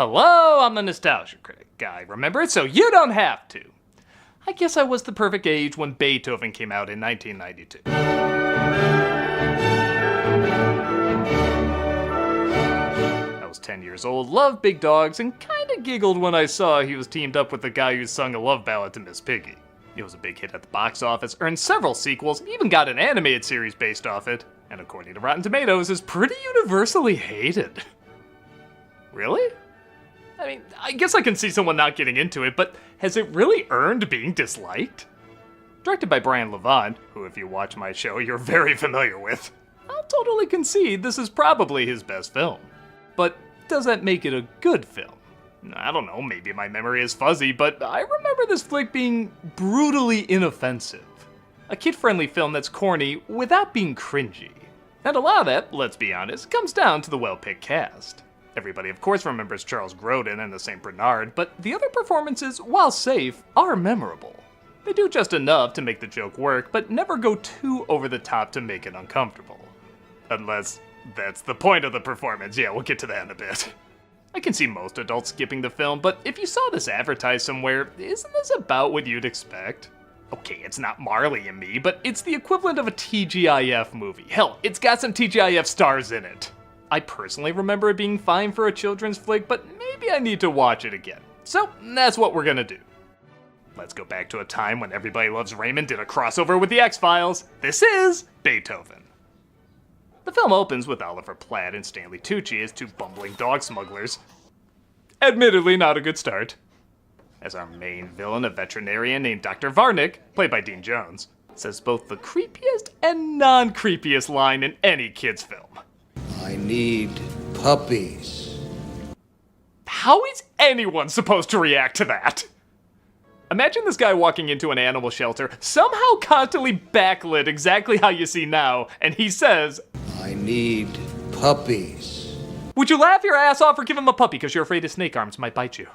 Hello, I'm the nostalgia critic guy. Remember it so you don't have to. I guess I was the perfect age when Beethoven came out in 1992. I was 10 years old, loved big dogs, and kinda giggled when I saw he was teamed up with the guy who sung a love ballad to Miss Piggy. It was a big hit at the box office, earned several sequels, even got an animated series based off it, and according to Rotten Tomatoes, is pretty universally hated. Really? I mean, I guess I can see someone not getting into it, but has it really earned being disliked? Directed by Brian Levant, who if you watch my show, you're very familiar with, I'll totally concede this is probably his best film. But does that make it a good film? I don't know, maybe my memory is fuzzy, but I remember this flick being brutally inoffensive. A kid-friendly film that's corny without being cringy. And a lot of that, let's be honest, comes down to the well-picked cast. Everybody, of course, remembers Charles Grodin and the St. Bernard, but the other performances, while safe, are memorable. They do just enough to make the joke work, but never go too over the top to make it uncomfortable. Unless that's the point of the performance. Yeah, we'll get to that in a bit. I can see most adults skipping the film, but if you saw this advertised somewhere, isn't this about what you'd expect? Okay, it's not Marley and Me, but it's the equivalent of a TGIF movie. Hell, it's got some TGIF stars in it. I personally remember it being fine for a children's flick, but maybe I need to watch it again. So, that's what we're gonna do. Let's go back to a time when Everybody Loves Raymond did a crossover with the X-Files. This is Beethoven. The film opens with Oliver Platt and Stanley Tucci as two bumbling dog smugglers. Admittedly, not a good start. As our main villain, a veterinarian named Dr. Varnick, played by Dean Jones, says both the creepiest and non-creepiest line in any kid's film. I need puppies. How is anyone supposed to react to that? Imagine this guy walking into an animal shelter, somehow constantly backlit exactly how you see now, and he says, I need puppies. Would you laugh your ass off or give him a puppy because you're afraid his snake arms might bite you?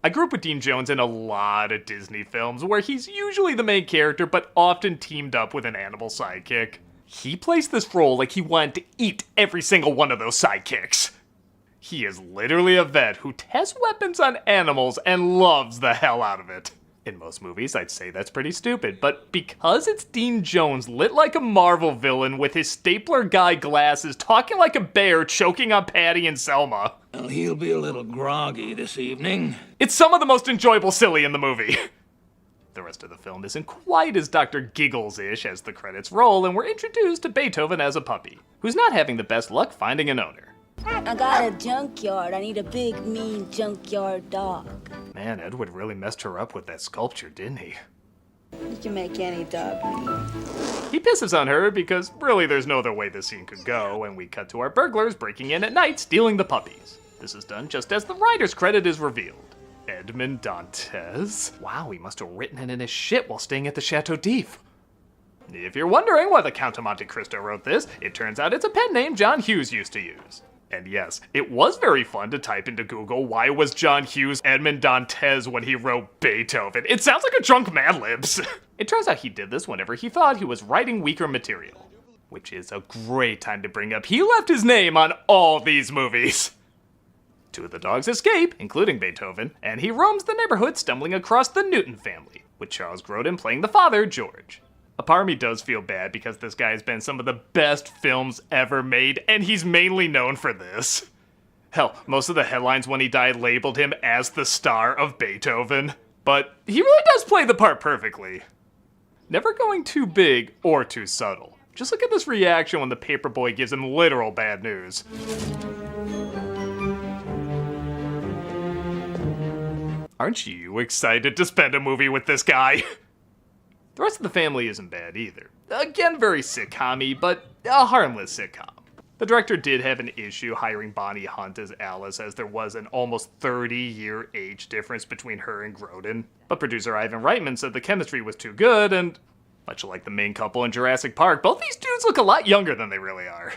I grew up with Dean Jones in a lot of Disney films where he's usually the main character but often teamed up with an animal sidekick. He plays this role like he wanted to eat every single one of those sidekicks. He is literally a vet who tests weapons on animals and loves the hell out of it. In most movies, I'd say that's pretty stupid, but because it's Dean Jones lit like a Marvel villain with his stapler guy glasses, talking like a bear, choking on Patty and Selma. Well, he'll be a little groggy this evening. It's some of the most enjoyable silly in the movie. The rest of the film isn't quite as Dr. Giggles-ish as the credits roll, and we're introduced to Beethoven as a puppy, who's not having the best luck finding an owner. I got a junkyard. I need a big, mean junkyard dog. Man, Edward really messed her up with that sculpture, didn't he? You can make any dog mean. He pisses on her because really there's no other way this scene could go, and we cut to our burglars breaking in at night, stealing the puppies. This is done just as the writer's credit is revealed. Edmond Dantes? Wow, he must have written it in his shit while staying at the Chateau d'If. If you're wondering why the Count of Monte Cristo wrote this, it turns out it's a pen name John Hughes used to use. And yes, it was very fun to type into Google why was John Hughes Edmond Dantes when he wrote Beethoven. It sounds like a drunk Mad Libs. It turns out he did this whenever he thought he was writing weaker material. Which is a great time to bring up he left his name on all these movies. Two of the dogs escape, including Beethoven, and he roams the neighborhood stumbling across the Newton family, with Charles Grodin playing the father, George. A part of me does feel bad because this guy has been in some of the best films ever made, and he's mainly known for this. Hell, most of the headlines when he died labeled him as the star of Beethoven. But he really does play the part perfectly. Never going too big or too subtle. Just look at this reaction when the paperboy gives him literal bad news. Aren't you excited to spend a movie with this guy? The rest of the family isn't bad either. Again, very sitcom-y, but a harmless sitcom. The director did have an issue hiring Bonnie Hunt as Alice, as there was an almost 30-year age difference between her and Grodin. But producer Ivan Reitman said the chemistry was too good, and much like the main couple in Jurassic Park, both these dudes look a lot younger than they really are.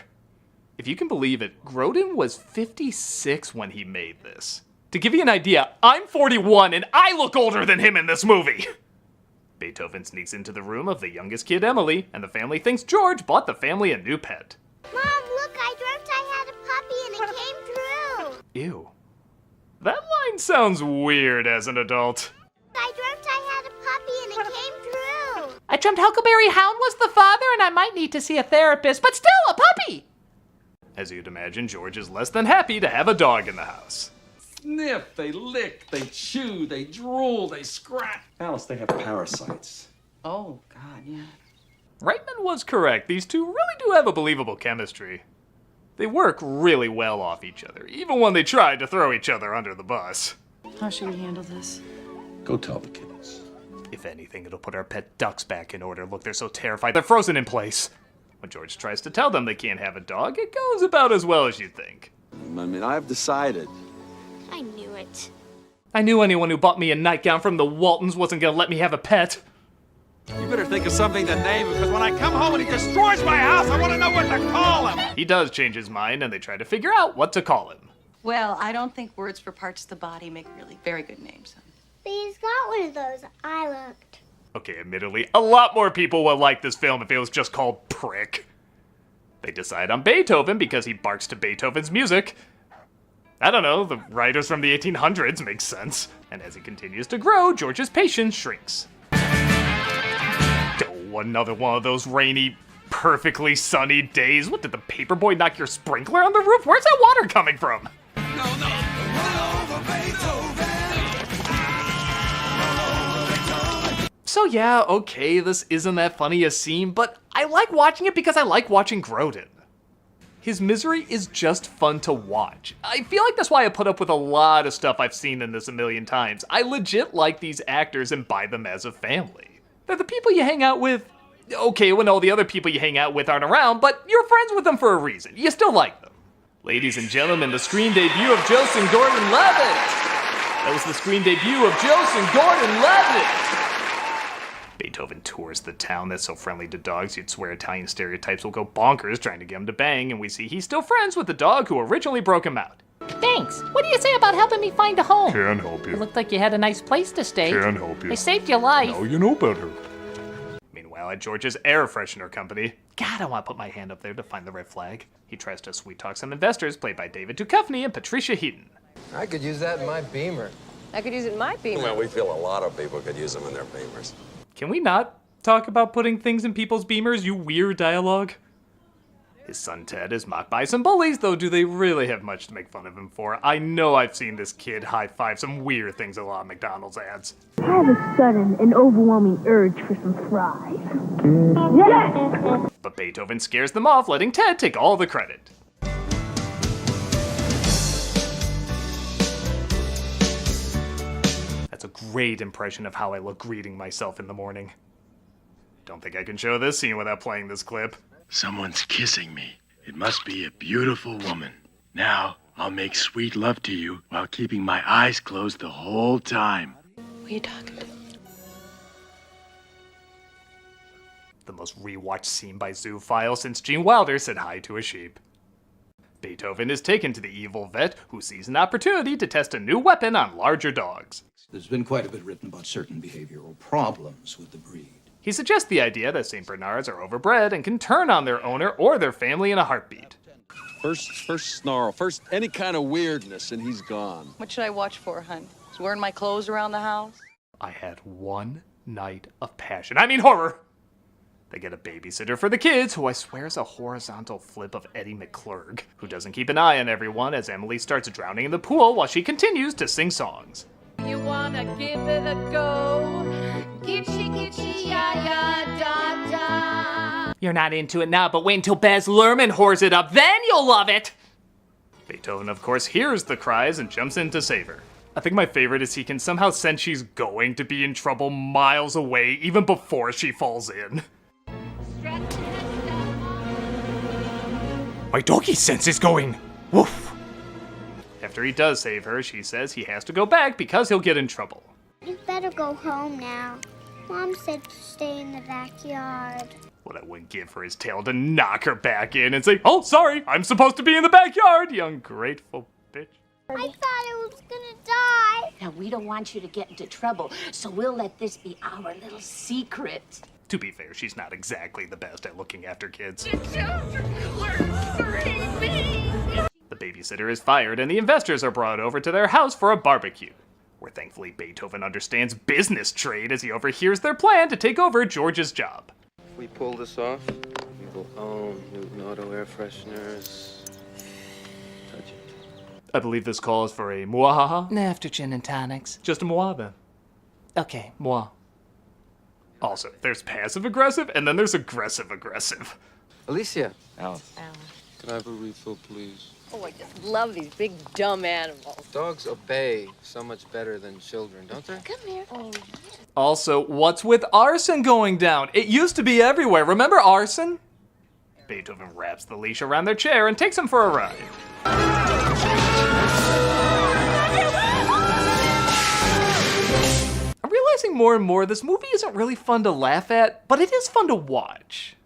If you can believe it, Grodin was 56 when he made this. To give you an idea, I'm 41 and I look older than him in this movie! Beethoven sneaks into the room of the youngest kid, Emily, and the family thinks George bought the family a new pet. Mom, look, I dreamt I had a puppy and it came true. Ew. That line sounds weird as an adult. I dreamt I had a puppy and it came true. I dreamt Huckleberry Hound was the father and I might need to see a therapist, but still, a puppy! As you'd imagine, George is less than happy to have a dog in the house. Sniff, they lick, they chew, they drool, they scratch. Alice, they have parasites. Oh, God, yeah. Reitman was correct. These two really do have a believable chemistry. They work really well off each other, even when they tried to throw each other under the bus. How should we handle this? Go tell the kids. If anything, it'll put our pet ducks back in order. Look, they're so terrified, they're frozen in place. When George tries to tell them they can't have a dog, it goes about as well as you'd think. I mean, I've decided. I knew it. I knew anyone who bought me a nightgown from the Waltons wasn't gonna let me have a pet. You better think of something to name him, because when I come home and he destroys my house, I want to know what to call him. He does change his mind, and they try to figure out what to call him. Well, I don't think words for parts of the body make really very good names. But he's got one of those. I looked. Okay, admittedly, a lot more people would like this film if it was just called Prick. They decide on Beethoven because he barks to Beethoven's music. I don't know, the writers from the 1800s make sense. And as he continues to grow, George's patience shrinks. Oh, another one of those rainy, perfectly sunny days. What, did the paperboy knock your sprinkler on the roof? Where's that water coming from? So yeah, okay, this isn't that funny a scene, but I like watching it because I like watching Grodin. His misery is just fun to watch. I feel like that's why I put up with a lot of stuff I've seen in this a million times. I legit like these actors and buy them as a family. They're the people you hang out with. Okay, when all the other people you hang out with aren't around, but you're friends with them for a reason. You still like them. Ladies and gentlemen, the screen debut of Joseph Gordon-Levitt. That was the screen debut of Joseph Gordon-Levitt. Beethoven tours the town that's so friendly to dogs you'd swear Italian stereotypes will go bonkers trying to get him to bang, and we see he's still friends with the dog who originally broke him out. Thanks. What do you say about helping me find a home? Can't help It you. looked like you had a nice place to stay. Can't help you. I saved your life. No, you know better. Meanwhile, at George's air freshener company, God, I want to put my hand up there to find the red flag. He tries to sweet talk some investors, played by David Duchovny and Patricia Heaton. I could use that in my Beamer. I could use it in my Beamer. Well, we feel a lot of people could use them in their Beamers. Can we not talk about putting things in people's Beamers, you weird dialogue? His son Ted is mocked by some bullies, though do they really have much to make fun of him for? I know I've seen this kid high-five some weird things in a lot of McDonald's ads. I have a sudden and overwhelming urge for some fries. Yes! But Beethoven scares them off, letting Ted take all the credit. That's a great impression of how I look greeting myself in the morning. Don't think I can show this scene without playing this clip. Someone's kissing me. It must be a beautiful woman. Now, I'll make sweet love to you while keeping my eyes closed the whole time. Who are you talking to? The most rewatched scene by Zoophile since Gene Wilder said hi to a sheep. Beethoven is taken to the evil vet, who sees an opportunity to test a new weapon on larger dogs. There's been quite a bit written about certain behavioral problems with the breed. He suggests the idea that St. Bernards are overbred and can turn on their owner or their family in a heartbeat. First snarl, first any kind of weirdness, and he's gone. What should I watch for, hun? Is wearing my clothes around the house? I had one night of passion. I mean horror! They get a babysitter for the kids, who I swear is a horizontal flip of Eddie McClurg, who doesn't keep an eye on everyone as Emily starts drowning in the pool while she continues to sing songs. You wanna give it a go? Gitchy, gitchy, ya, da, da. You're not into it now, but wait until Baz Luhrmann whores it up, then you'll love it! Beethoven, of course, hears the cries and jumps in to save her. I think my favorite is he can somehow sense she's going to be in trouble miles away, even before she falls in. My doggy sense is going! Woof! After he does save her, she says he has to go back because he'll get in trouble. You better go home now. Mom said to stay in the backyard. What I wouldn't give for his tail to knock her back in and say, "Oh, sorry, I'm supposed to be in the backyard, you ungrateful bitch." I thought I was gonna die. Now, we don't want you to get into trouble, so we'll let this be our little secret. To be fair, she's not exactly the best at looking after kids. The children were screaming! The baby babysitter is fired and the investors are brought over to their house for a barbecue, where thankfully Beethoven understands business trade as he overhears their plan to take over George's job. If we pull this off, we will own Newton Auto air fresheners. Touch it. I believe this calls for a muahaha. After gin and tonics. Just a moi then. Okay, moi. Also, there's passive-aggressive and then there's aggressive-aggressive. Alicia. Alice. Can I have a refill, please? Oh, I just love these big, dumb animals. Dogs obey so much better than children, don't they? Come here. Oh. Also, what's with arson going down? It used to be everywhere. Remember arson? Beethoven wraps the leash around their chair and takes them for a ride. I'm realizing more and more this movie isn't really fun to laugh at, but it is fun to watch.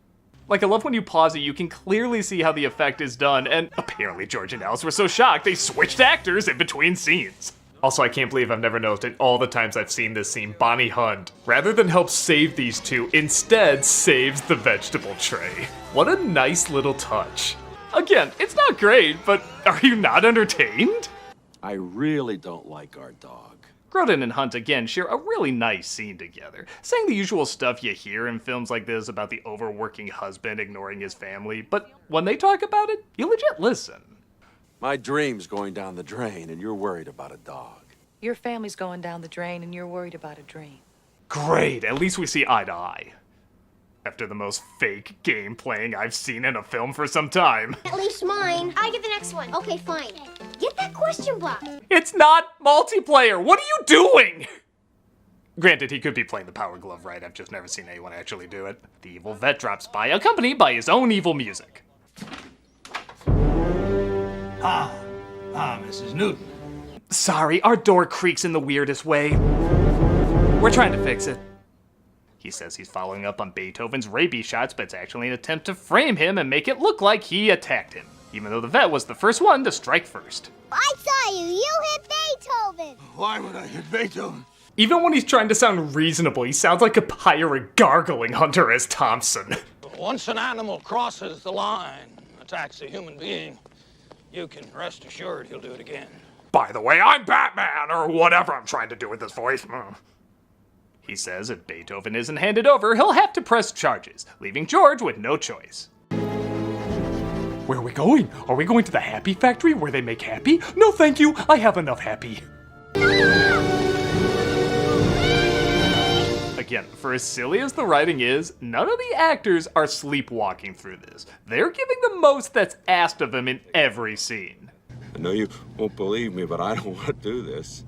Like, I love when you pause it, you can clearly see how the effect is done, and apparently George and Alice were so shocked they switched actors in between scenes. Also, I can't believe I've never noticed it all the times I've seen this scene. Bonnie Hunt, rather than help save these two, instead saves the vegetable tray. What a nice little touch. Again, it's not great, but are you not entertained? I really don't like our dog. Grodin and Hunt again share a really nice scene together, saying the usual stuff you hear in films like this about the overworking husband ignoring his family, but when they talk about it, you legit listen. My dream's going down the drain, and you're worried about a dog. Your family's going down the drain, and you're worried about a dream. Great, at least we see eye to eye. After the most fake game playing I've seen in a film for some time. At least mine. I get the next one. Okay, fine. Get that question block. It's not multiplayer! What are you doing? Granted, he could be playing the Power Glove right, I've just never seen anyone actually do it. The evil vet drops by, accompanied by his own evil music. Mrs. Newton. Sorry, our door creaks in the weirdest way. We're trying to fix it. He says he's following up on Beethoven's rabies shots, but it's actually an attempt to frame him and make it look like he attacked him, even though the vet was the first one to strike first. I saw you. You hit Beethoven. Why would I hit Beethoven? Even when he's trying to sound reasonable, he sounds like a pirate gargling Hunter S. Thompson. Once an animal crosses the line, attacks a human being, you can rest assured he'll do it again. By the way, I'm Batman, or whatever I'm trying to do with this voice. He says if Beethoven isn't handed over, he'll have to press charges, leaving George with no choice. Where are we going? Are we going to the Happy Factory where they make happy? No thank you, I have enough happy. Again, for as silly as the writing is, none of the actors are sleepwalking through this. They're giving the most that's asked of them in every scene. I know you won't believe me, but I don't want to do this.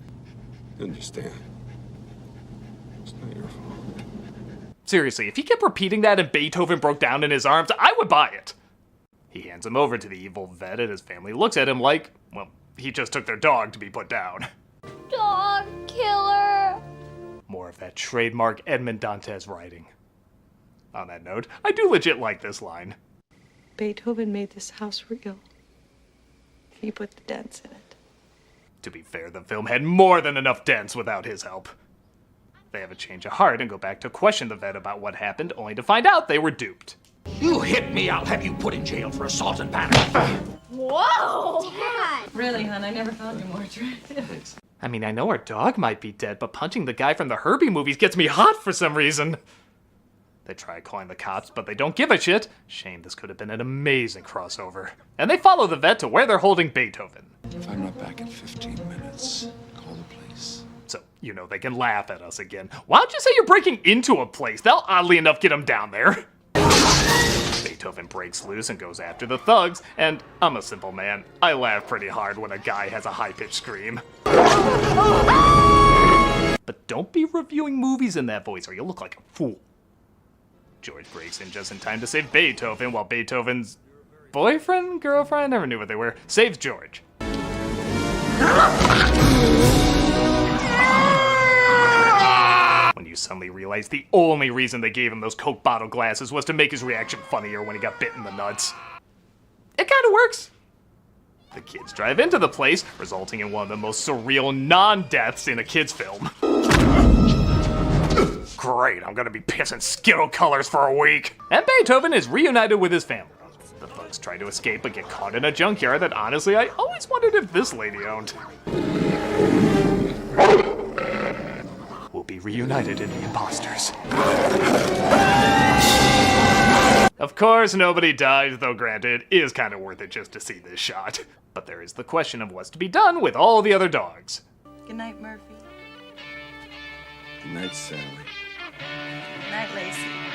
Understand? It's not your fault. Seriously, if he kept repeating that and Beethoven broke down in his arms, I would buy it. He hands him over to the evil vet and his family looks at him like, well, he just took their dog to be put down. Dog killer. More of that trademark Edmond Dantes writing. On that note, I do legit like this line. Beethoven made this house real. He put the dents in it. To be fair, the film had more than enough dents without his help. They have a change of heart and go back to question the vet about what happened, only to find out they were duped. You hit me, I'll have you put in jail for assault and battery. Whoa! Dad! Really, hon, I never found you more attractive. I mean, I know our dog might be dead, but punching the guy from the Herbie movies gets me hot for some reason. They try calling the cops, but they don't give a shit. Shame, this could have been an amazing crossover. And they follow the vet to where they're holding Beethoven. If I'm not back in 15 minutes, call the police. So, you know, they can laugh at us again. Why don't you say you're breaking into a place? They'll oddly enough get him down there. Beethoven breaks loose and goes after the thugs, and I'm a simple man. I laugh pretty hard when a guy has a high-pitched scream. But don't be reviewing movies in that voice or you'll look like a fool. George breaks in just in time to save Beethoven, while Beethoven's boyfriend, girlfriend, I never knew what they were, saves George. When you suddenly realize the only reason they gave him those Coke bottle glasses was to make his reaction funnier when he got bit in the nuts. It kinda works. The kids drive into the place, resulting in one of the most surreal non-deaths in a kid's film. Great, I'm gonna be pissing Skittle colors for a week. And Beethoven is reunited with his family. The thugs dogs try to escape but get caught in a junkyard that honestly I always wondered if this lady owned. Will be reunited in the imposters. Of course, nobody dies, though granted, it is kind of worth it just to see this shot. But there is the question of what's to be done with all the other dogs. Good night, Murphy. Good night, Sally. Good night, Lacey.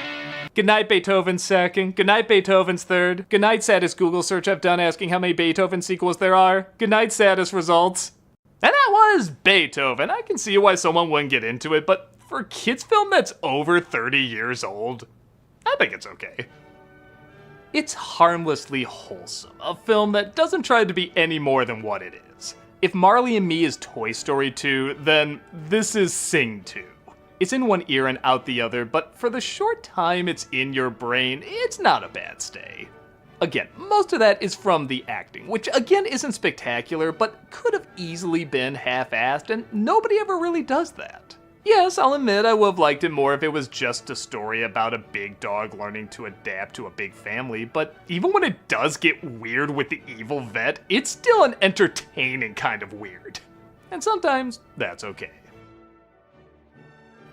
Good night, Beethoven's second. Good night, Beethoven's third. Good night, saddest Google search I've done asking how many Beethoven sequels there are. Good night, saddest results. And that was Beethoven. I can see why someone wouldn't get into it, but for a kids' film that's over 30 years old, I think it's okay. It's harmlessly wholesome, a film that doesn't try to be any more than what it is. If Marley and Me is Toy Story 2, then this is Sing 2. It's in one ear and out the other, but for the short time it's in your brain, it's not a bad stay. Again, most of that is from the acting, which again isn't spectacular, but could have easily been half-assed, and nobody ever really does that. Yes, I'll admit I would have liked it more if it was just a story about a big dog learning to adapt to a big family, but even when it does get weird with the evil vet, it's still an entertaining kind of weird. And sometimes that's okay.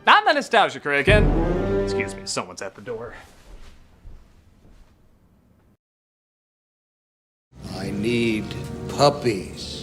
I'm the Nostalgia Critic, and excuse me, someone's at the door. I need puppies.